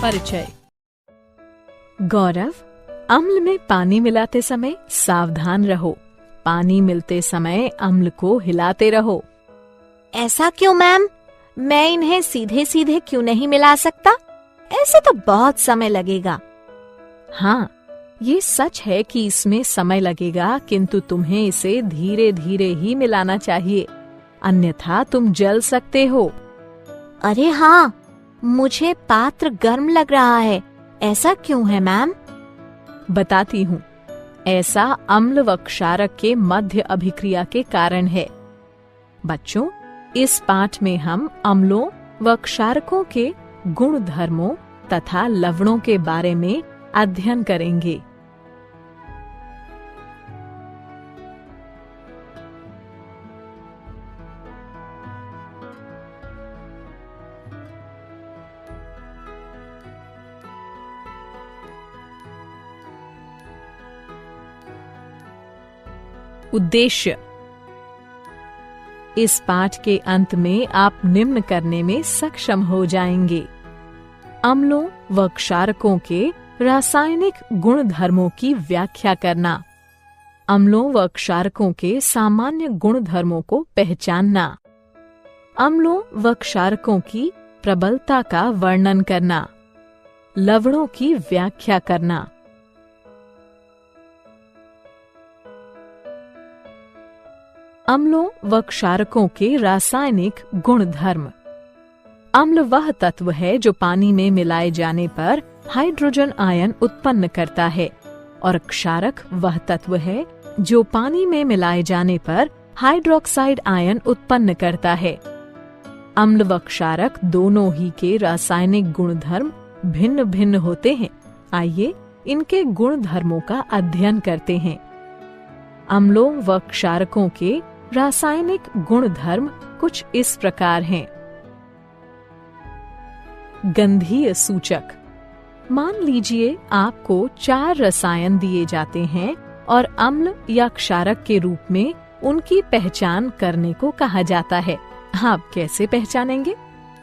परिचय। गौरव, अम्ल में पानी मिलाते समय सावधान रहो। पानी मिलते समय अम्ल को हिलाते रहो। ऐसा क्यों मैम? मैं इन्हें सीधे सीधे क्यों नहीं मिला सकता? ऐसे तो बहुत समय लगेगा। हाँ, ये सच है कि इसमें समय लगेगा, किंतु तुम्हें इसे धीरे धीरे ही मिलाना चाहिए, अन्यथा तुम जल सकते हो। अरे हाँ, मुझे पात्र गर्म लग रहा है। ऐसा क्यों है मैम? बताती हूँ। ऐसा अम्ल व क्षारक के मध्य अभिक्रिया के कारण है। बच्चों, इस पाठ में हम अम्लों व क्षारकों के गुण धर्मों तथा लवणों के बारे में अध्ययन करेंगे। उद्देश्य। इस पाठ के अंत में आप निम्न करने में सक्षम हो जाएंगे। अम्लों व क्षारकों के रासायनिक गुण धर्मों की व्याख्या करना, अम्लों व क्षारकों के सामान्य गुण धर्मों को पहचानना, अम्लों व क्षारकों की प्रबलता का वर्णन करना, लवणों की व्याख्या करना। अम्लों व क्षारकों के रासायनिक गुण धर्म। अम्ल वह तत्व है जो पानी में मिलाए जाने पर हाइड्रोजन आयन उत्पन्न करता है, और क्षारक वह तत्व है जो पानी में मिलाए जाने पर हाइड्रोक्साइड आयन उत्पन्न करता है। अम्ल व क्षारक दोनों ही के रासायनिक गुण धर्म भिन्न भिन्न होते हैं। आइए इनके गुण धर्मों का अध्ययन करते हैं। अम्लों व क्षारकों के रासायनिक गुण धर्म कुछ इस प्रकार हैं। गंधीय सूचक। मान लीजिए आपको 4 रसायन दिए जाते हैं और अम्ल या क्षारक के रूप में उनकी पहचान करने को कहा जाता है। आप कैसे पहचानेंगे?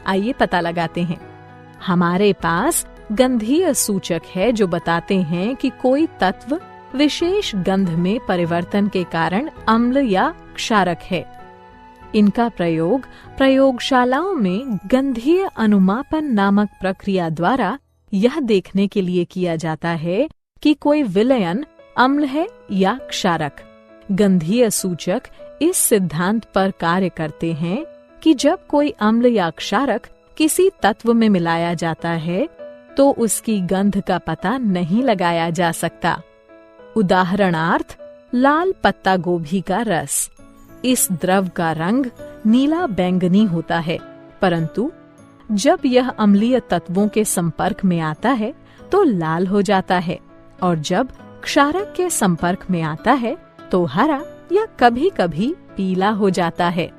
आइए पता लगाते हैं। हमारे पास गंधीय सूचक है जो बताते हैं कि कोई तत्व विशेष गंध में परिवर्तन के कारण अम्ल या क्षारक है। इनका प्रयोग प्रयोगशालाओं में गंधीय अनुमापन नामक प्रक्रिया द्वारा यह देखने के लिए किया जाता है कि कोई विलयन अम्ल है या क्षारक। गंधीय सूचक इस सिद्धांत पर कार्य करते हैं कि जब कोई अम्ल या क्षारक किसी तत्व में मिलाया जाता है तो उसकी गंध का पता नहीं लगाया जा सकता। उदाहरणार्थ, लाल पत्ता गोभी का रस। इस द्रव का रंग नीला बैंगनी होता है, परंतु जब यह अम्लीय तत्वों के संपर्क में आता है तो लाल हो जाता है, और जब क्षारक के संपर्क में आता है तो हरा या कभी-कभी पीला हो जाता है।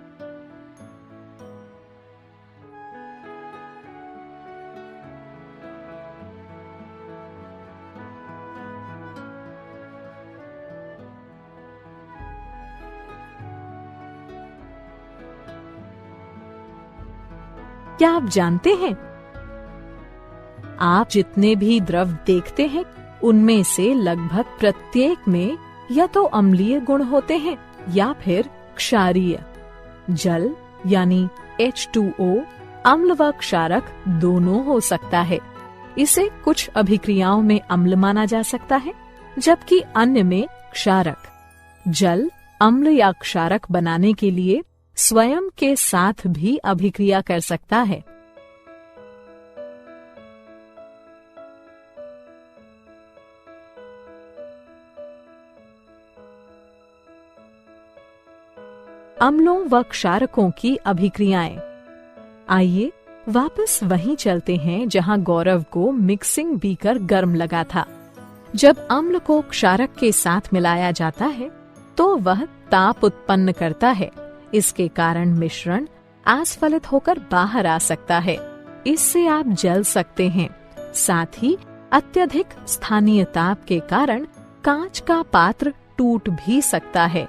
क्या आप जानते हैं, आप जितने भी द्रव देखते हैं उनमें से लगभग प्रत्येक में या तो अम्लीय गुण होते हैं या फिर क्षारीय। जल यानी H2O अम्ल व क्षारक दोनों हो सकता है। इसे कुछ अभिक्रियाओं में अम्ल माना जा सकता है, जबकि अन्य में क्षारक। जल अम्ल या क्षारक बनाने के लिए स्वयं के साथ भी अभिक्रिया कर सकता है। अम्लों व क्षारकों की अभिक्रियाएं। आइए वापस वहीं चलते हैं जहां गौरव को मिक्सिंग बीकर गर्म लगा था। जब अम्ल को क्षारक के साथ मिलाया जाता है तो वह ताप उत्पन्न करता है। इसके कारण मिश्रण आस्फलित होकर बाहर आ सकता है। इससे आप जल सकते हैं। साथ ही अत्यधिक स्थानीय ताप के कारण कांच का पात्र टूट भी सकता है।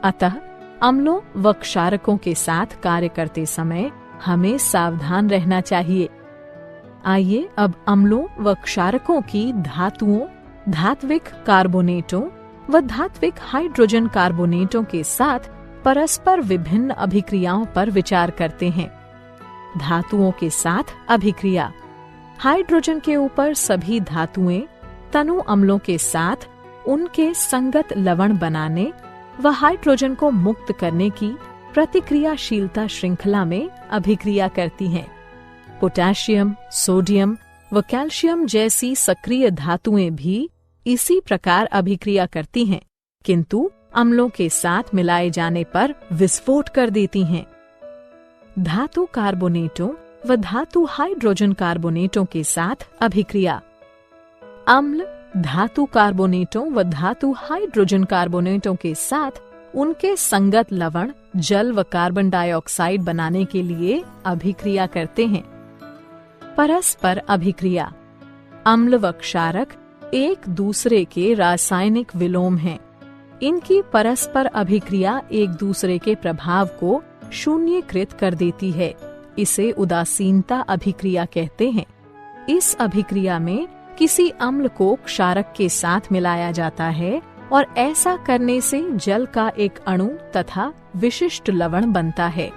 अतः अम्लों व क्षारकों के साथ कार्य करते समय हमें सावधान रहना चाहिए। आइए अब अम्लों व क्षारकों की धातुओं, धात्विक कार्बोनेटों व धात्विक हाइड्रोजन कार्बोनेटों के साथ परस्पर विभिन्न अभिक्रियाओं पर विचार करते हैं। धातुओं के साथ अभिक्रिया। हाइड्रोजन के ऊपर सभी धातुएं तनु अम्लों के साथ उनके संगत लवण बनाने व हाइड्रोजन को मुक्त करने की प्रतिक्रियाशीलता श्रृंखला में अभिक्रिया करती हैं। पोटेशियम, सोडियम व कैल्शियम जैसी सक्रिय धातुएं भी इसी प्रकार अभिक्रिया करती हैं, किंतु अम्लों के साथ मिलाए जाने पर विस्फोट कर देती हैं। धातु कार्बोनेटों व धातु हाइड्रोजन कार्बोनेटों के साथ अभिक्रिया। अम्ल धातु कार्बोनेटों व धातु हाइड्रोजन कार्बोनेटों के साथ उनके संगत लवण, जल व कार्बन डाइऑक्साइड बनाने के लिए अभिक्रिया करते हैं। परस्पर अभिक्रिया। अम्ल व क्षारक एक दूसरे के रासायनिक विलोम हैं। इनकी परस्पर अभिक्रिया एक दूसरे के प्रभाव को शून्यकृत कर देती है। इसे उदासीनता अभिक्रिया कहते हैं। इस अभिक्रिया में किसी अम्ल को क्षारक के साथ मिलाया जाता है और ऐसा करने से जल का एक अणु तथा विशिष्ट लवण बनता है।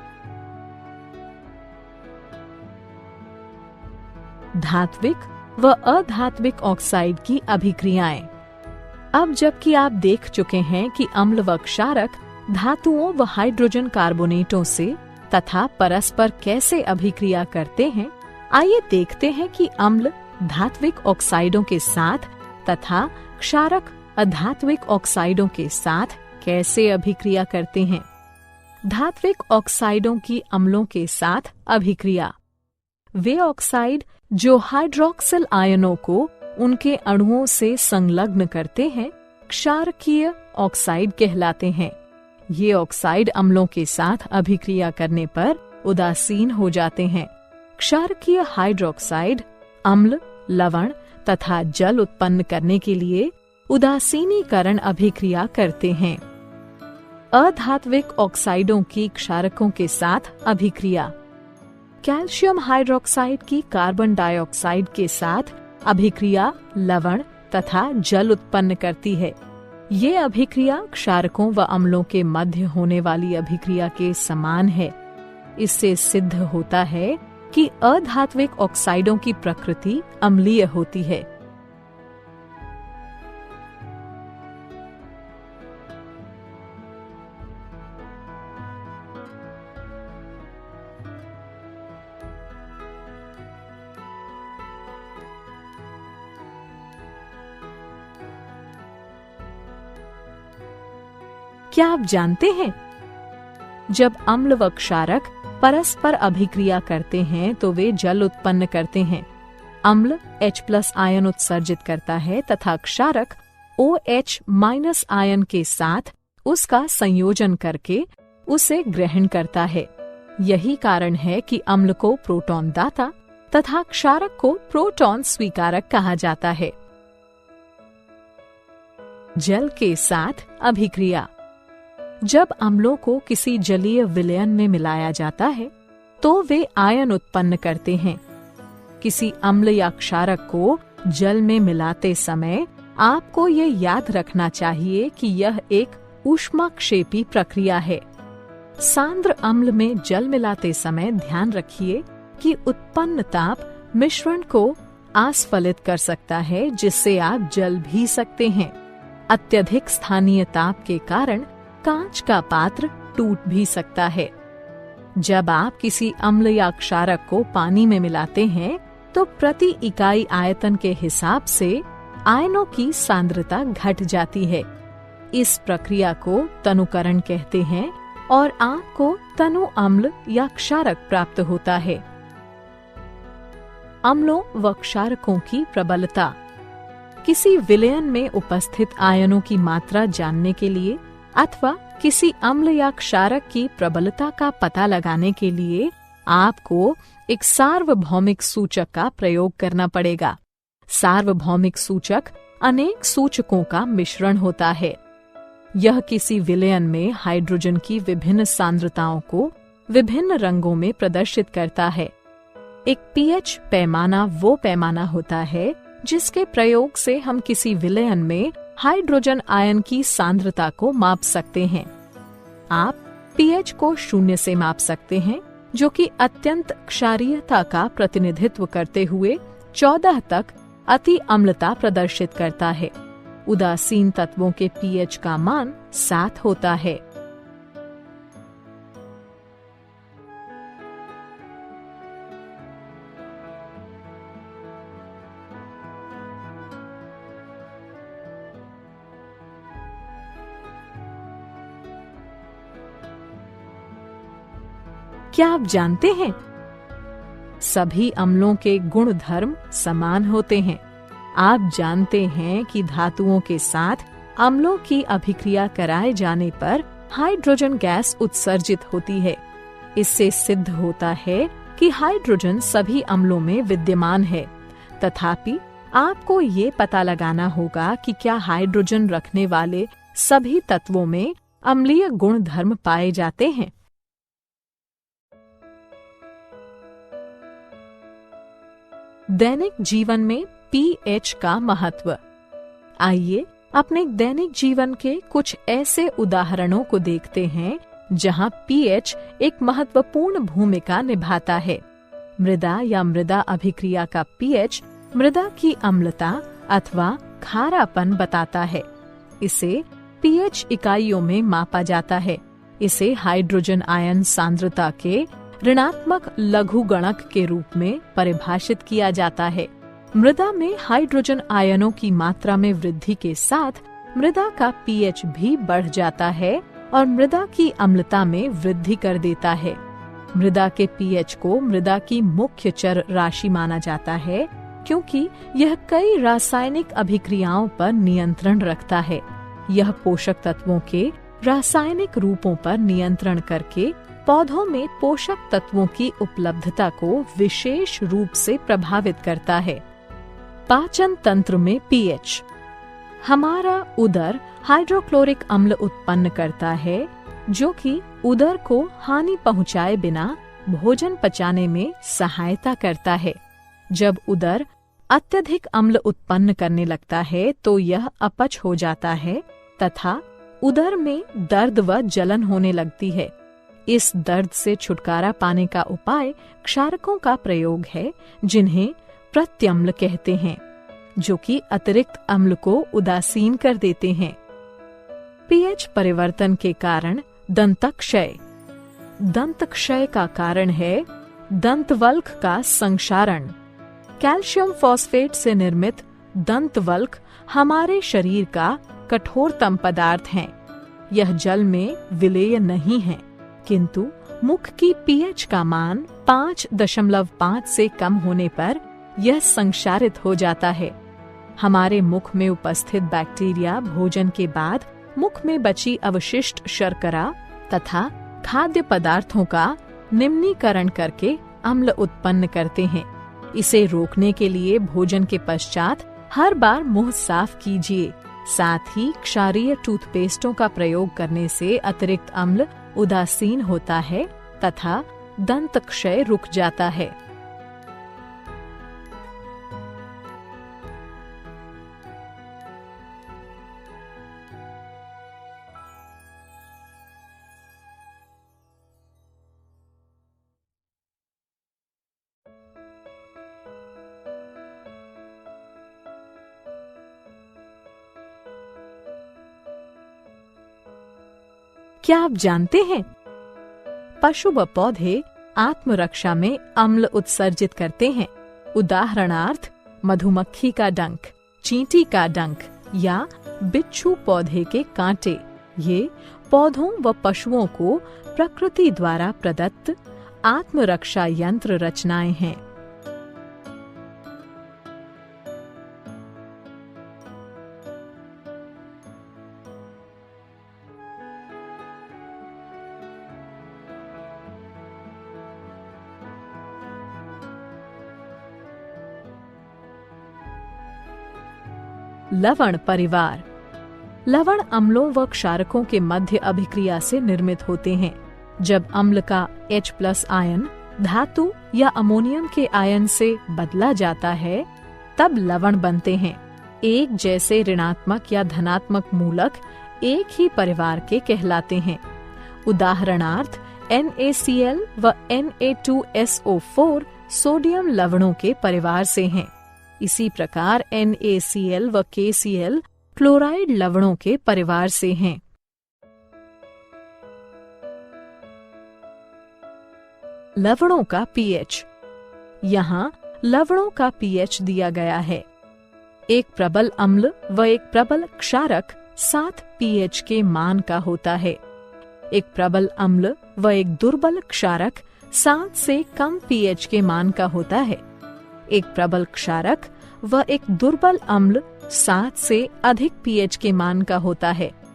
धात्विक व अधात्विक ऑक्साइड की अभिक्रियाएं। अब जबकि आप देख चुके हैं कि अम्ल व क्षारक धातुओं व हाइड्रोजन कार्बोनेटों से तथा परस्पर कैसे अभिक्रिया करते हैं, आइए देखते हैं कि अम्ल धात्विक ऑक्साइडों के साथ तथा क्षारक अधात्विक ऑक्साइडों के साथ कैसे अभिक्रिया करते हैं। धात्विक ऑक्साइडों की अम्लों के साथ अभिक्रिया। वे ऑक्साइड जो हाइड्रोक्सिल आयनों को उनके अणुओं से संलग्न करते हैं, क्षारकीय ऑक्साइड कहलाते हैं। ये ऑक्साइड अम्लों के साथ अभिक्रिया करने पर उदासीन हो जाते हैं। क्षारकीय हाइड्रोक्साइड अम्ल, लवण तथा जल उत्पन्न करने के लिए उदासीनीकरण अभिक्रिया करते हैं। अधात्विक ऑक्साइडों की क्षारकों के साथ अभिक्रिया। कैल्शियम हाइड्रोक्साइड की कार्बन डाइऑक्साइड के साथ अभिक्रिया लवण तथा जल उत्पन्न करती है। ये अभिक्रिया क्षारकों व अम्लों के मध्य होने वाली अभिक्रिया के समान है। इससे सिद्ध होता है कि अधात्विक ऑक्साइडों की प्रकृति अम्लीय होती है। क्या आप जानते हैं, जब अम्ल व क्षारक परस्पर अभिक्रिया करते हैं तो वे जल उत्पन्न करते हैं। अम्ल H+ आयन उत्सर्जित करता है तथा क्षारक OH- आयन के साथ उसका संयोजन करके उसे ग्रहण करता है। यही कारण है कि अम्ल को प्रोटॉन दाता तथा क्षारक को प्रोटॉन स्वीकारक कहा जाता है। जल के साथ अभिक्रिया। जब अम्लों को किसी जलीय विलयन में मिलाया जाता है तो वे आयन उत्पन्न करते हैं। किसी अम्ल या क्षारक को जल में मिलाते समय आपको ये याद रखना चाहिए कि यह एक ऊष्माक्षेपी प्रक्रिया है। सांद्र अम्ल में जल मिलाते समय ध्यान रखिए कि उत्पन्न ताप मिश्रण को आस्फलित कर सकता है, जिससे आप जल भी सकते हैं। अत्यधिक स्थानीय ताप के कारण कांच का पात्र टूट भी सकता है। जब आप किसी अम्ल या क्षारक को पानी में मिलाते हैं तो प्रति इकाई आयतन के हिसाब से आयनों की सांद्रता घट जाती है। इस प्रक्रिया को तनुकरण कहते हैं और आपको तनु अम्ल या क्षारक प्राप्त होता है। अम्लों व क्षारकों की प्रबलता। किसी विलयन में उपस्थित आयनों की मात्रा जानने के लिए अथवा किसी अम्ल या क्षारक की प्रबलता का पता लगाने के लिए आपको एक सार्वभौमिक सूचक का प्रयोग करना पड़ेगा। सार्वभौमिक सूचक अनेक सूचकों का मिश्रण होता है। यह किसी विलयन में हाइड्रोजन की विभिन्न सांद्रताओं को विभिन्न रंगों में प्रदर्शित करता है। एक पीएच पैमाना वो पैमाना होता है जिसके प्रयोग से हम किसी विलयन में हाइड्रोजन आयन की सांद्रता को माप सकते हैं। आप पीएच को 0 से माप सकते हैं, जो कि अत्यंत क्षारीयता का प्रतिनिधित्व करते हुए 14 तक अति अम्लता प्रदर्शित करता है। उदासीन तत्वों के पीएच का मान 7 होता है। क्या आप जानते हैं, सभी अम्लों के गुण धर्म समान होते हैं। आप जानते हैं कि धातुओं के साथ अम्लों की अभिक्रिया कराए जाने पर हाइड्रोजन गैस उत्सर्जित होती है। इससे सिद्ध होता है कि हाइड्रोजन सभी अम्लों में विद्यमान है। तथापि आपको ये पता लगाना होगा कि क्या हाइड्रोजन रखने वाले सभी तत्वों में अम्लीय गुण धर्म पाए जाते हैं। दैनिक जीवन में पीएच का महत्व। आइए अपने दैनिक जीवन के कुछ ऐसे उदाहरणों को देखते हैं जहां पीएच एक महत्वपूर्ण भूमिका निभाता है। मृदा या मृदा अभिक्रिया का पीएच मृदा की अम्लता अथवा खारापन बताता है। इसे पीएच इकाइयों में मापा जाता है। इसे हाइड्रोजन आयन सांद्रता के ऋणात्मक लघुगणक के रूप में परिभाषित किया जाता है। मृदा में हाइड्रोजन आयनों की मात्रा में वृद्धि के साथ मृदा का पीएच भी बढ़ जाता है और मृदा की अम्लता में वृद्धि कर देता है। मृदा के पीएच को मृदा की मुख्य चर राशि माना जाता है, क्योंकि यह कई रासायनिक अभिक्रियाओं पर नियंत्रण रखता है। यह पोषक तत्वों के रासायनिक रूपों पर नियंत्रण करके पौधों में पोषक तत्वों की उपलब्धता को विशेष रूप से प्रभावित करता है। पाचन तंत्र में पीएच। हमारा उदर हाइड्रोक्लोरिक अम्ल उत्पन्न करता है, जो कि उदर को हानि पहुंचाए बिना भोजन पचाने में सहायता करता है। जब उदर अत्यधिक अम्ल उत्पन्न करने लगता है तो यह अपच हो जाता है तथा उदर में दर्द व जलन होने लगती है। इस दर्द से छुटकारा पाने का उपाय क्षारकों का प्रयोग है, जिन्हें प्रत्यम्ल कहते हैं, जो कि अतिरिक्त अम्ल को उदासीन कर देते हैं। पीएच परिवर्तन के कारण दंतक्षय। दंतक्षय का कारण है दंतवल्क का संक्षारण। कैल्शियम फॉस्फेट से निर्मित दंतवल्क हमारे शरीर का कठोरतम पदार्थ हैं। यह जल में विलेय नहीं है, किंतु मुख की पीएच का मान 5.5 से कम होने पर यह संक्षारित हो जाता है। हमारे मुख में उपस्थित बैक्टीरिया भोजन के बाद मुख में बची अवशिष्ट शर्करा तथा खाद्य पदार्थों का निम्नीकरण करके अम्ल उत्पन्न करते हैं। इसे रोकने के लिए भोजन के पश्चात हर बार मुंह साफ कीजिए। साथ ही क्षारीय टूथपेस्टों का प्रयोग करने से अतिरिक्त अम्ल उदासीन होता है तथा दंत क्षय रुक जाता है। क्या आप जानते हैं, पशु व पौधे आत्मरक्षा में अम्ल उत्सर्जित करते हैं। उदाहरणार्थ मधुमक्खी का डंक, चींटी का डंक या बिच्छू पौधे के कांटे। ये पौधों व पशुओं को प्रकृति द्वारा प्रदत्त आत्मरक्षा यंत्र रचनाएं हैं। लवण परिवार। लवण अम्लों व क्षारकों के मध्य अभिक्रिया से निर्मित होते हैं। जब अम्ल का H+ आयन धातु या अमोनियम के आयन से बदला जाता है, तब लवण बनते हैं। एक जैसे ऋणात्मक या धनात्मक मूलक एक ही परिवार के कहलाते हैं। उदाहरणार्थ NaCl व Na2SO4 सोडियम लवणों के परिवार से हैं। इसी प्रकार NaCl व KCl क्लोराइड लवणों के परिवार से हैं। लवणों का pH। यहाँ लवणों का pH दिया गया है। एक प्रबल अम्ल व एक प्रबल क्षारक 7 pH के मान का होता है। एक प्रबल अम्ल व एक दुर्बल क्षारक 7 से कम pH के मान का होता है। एक प्रबल क्षारक व एक दुर्बल अम्ल 7 से अधिक pH के मान का होता है।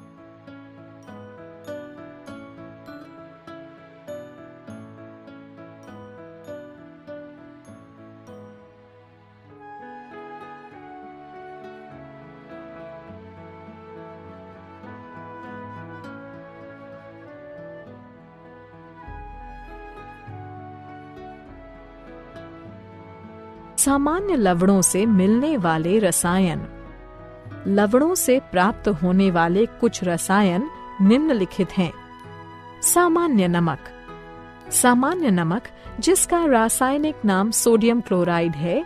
सामान्य लवणों से मिलने वाले रसायन। लवणों से प्राप्त होने वाले कुछ रसायन निम्नलिखित हैं। सामान्य नमक। सामान्य नमक, जिसका रासायनिक नाम सोडियम क्लोराइड है,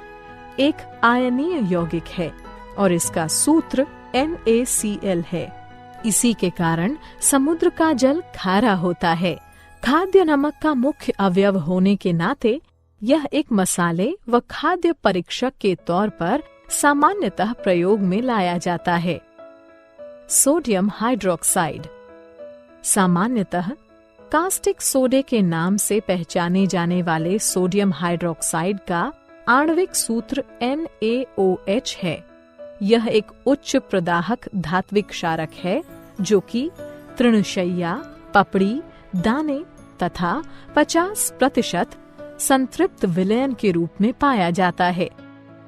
एक आयनीय यौगिक है और इसका सूत्र NaCl है। इसी के कारण समुद्र का जल खारा होता है। खाद्य नमक का मुख्य अवयव होने के नाते यह एक मसाले व खाद्य परीक्षक के तौर पर सामान्यतः प्रयोग में लाया जाता है। Sodium hydroxide. सामान्यतः कास्टिक सोडे के नाम से पहचाने जाने वाले सोडियम हाइड्रोक्साइड का आणविक सूत्र NaOH है। यह एक उच्च प्रदाहक धात्विक क्षारक है जो कि तृणशय्या, पपड़ी, दाने तथा 50% संतृप्त विलयन के रूप में पाया जाता है।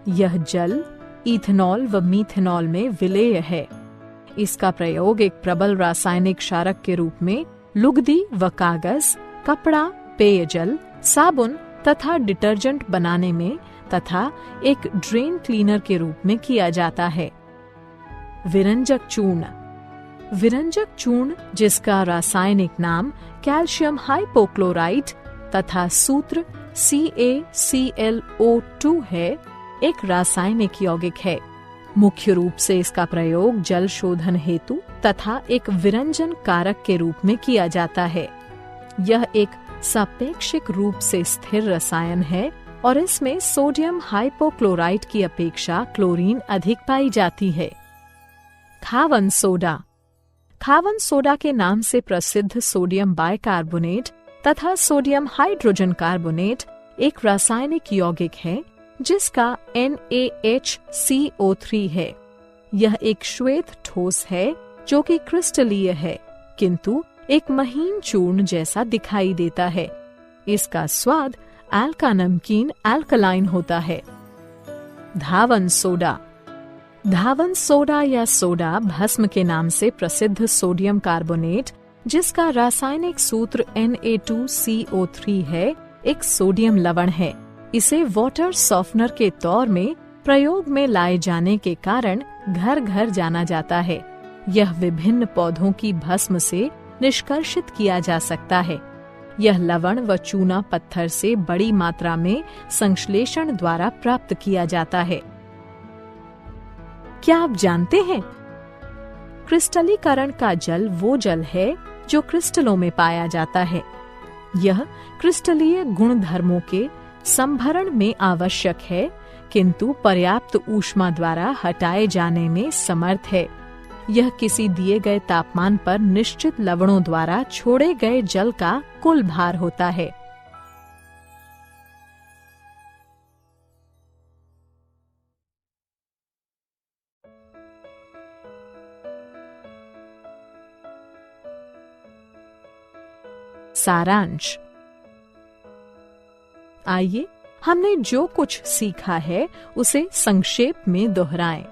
यह जल, इथेनॉल व मीथेनॉल में विलेय है। इसका प्रयोग एक प्रबल रासायनिक क्षारक के रूप में लुगदी व कागज, कपड़ा, पेयजल, साबुन तथा डिटर्जेंट बनाने में तथा एक ड्रेन क्लीनर के रूप में किया जाता है। विरंजक चूर्ण। विरंजक चूर्ण, जिसका रासायनिक नाम कैल्शियम हाइपोक्लोराइट तथा सूत्र CaClO2 है, एक रासायनिक यौगिक है। मुख्य रूप से इसका प्रयोग जल शोधन हेतु तथा एक विरंजन कारक के रूप में किया जाता है। यह एक सापेक्षिक रूप से स्थिर रसायन है और इसमें सोडियम हाइपोक्लोराइट की अपेक्षा क्लोरीन अधिक पाई जाती है। खावन सोडा। खावन सोडा के नाम से प्रसिद्ध सोडियम बाइकार्बोनेट तथा सोडियम हाइड्रोजन कार्बोनेट एक रासायनिक यौगिक है जिसका NaHCO3 है। यह एक श्वेत ठोस है जो कि क्रिस्टलीय है, किंतु एक महीन चूर्ण जैसा दिखाई देता है। इसका स्वाद अल्का नमकीन अल्कलाइन होता है। धावन सोडा। धावन सोडा या सोडा भस्म के नाम से प्रसिद्ध सोडियम कार्बोनेट, जिसका रासायनिक सूत्र Na2CO3 है, एक सोडियम लवण है। इसे वाटर सॉफ्टनर के तौर में प्रयोग में लाए जाने के कारण घर घर जाना जाता है। यह विभिन्न पौधों की भस्म से निष्कर्षित किया जा सकता है। यह लवण व चूना पत्थर से बड़ी मात्रा में संश्लेषण द्वारा प्राप्त किया जाता है। क्या आप जानते हैं? क्रिस्टलीकरण का जल वो जल है जो क्रिस्टलों में पाया जाता है। यह क्रिस्टलीय गुणधर्मों के संभरण में आवश्यक है, किंतु पर्याप्त ऊष्मा द्वारा हटाए जाने में समर्थ है। यह किसी दिए गए तापमान पर निश्चित लवणों द्वारा छोड़े गए जल का कुल भार होता है। सारांश। आइए हमने जो कुछ सीखा है उसे संक्षेप में दोहराएं।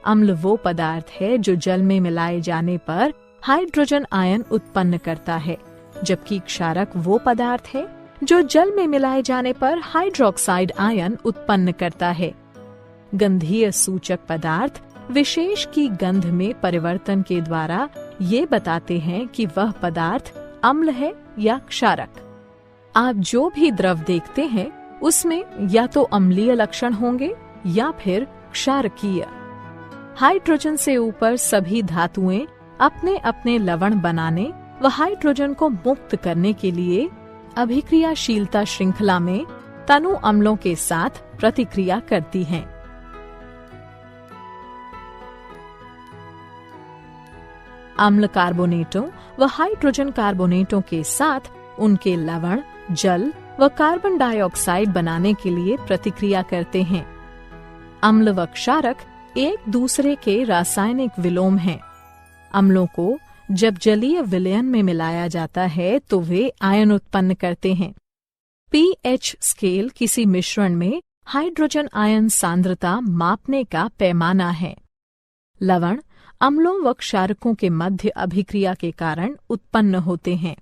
अम्ल वो पदार्थ है जो जल में मिलाए जाने पर हाइड्रोजन आयन उत्पन्न करता है, जबकि क्षारक वो पदार्थ है जो जल में मिलाए जाने पर हाइड्रोक्साइड आयन उत्पन्न करता है। गंधीय सूचक पदार्थ विशेष की गंध में परिवर्तन के द्वारा ये बताते हैं कि वह पदार्थ अम्ल है या क्षारक। आप जो भी द्रव देखते हैं उसमें या तो अम्लीय लक्षण होंगे या फिर क्षारकीय। हाइड्रोजन से ऊपर सभी धातुएं अपने अपने लवण बनाने व हाइड्रोजन को मुक्त करने के लिए अभिक्रियाशीलता श्रृंखला में तनु अम्लों के साथ प्रतिक्रिया करती हैं। अम्ल कार्बोनेटों व हाइड्रोजन कार्बोनेटों के साथ उनके लवण, जल व कार्बन डाइऑक्साइड बनाने के लिए प्रतिक्रिया करते हैं। अम्ल व क्षारक एक दूसरे के रासायनिक विलोम हैं। अम्लों को जब जलीय विलयन में मिलाया जाता है तो वे आयन उत्पन्न करते हैं। पीएच स्केल किसी मिश्रण में हाइड्रोजन आयन सांद्रता मापने का पैमाना है। लवण अम्लों व क्षारकों के मध्य अभिक्रिया के कारण उत्पन्न होते हैं।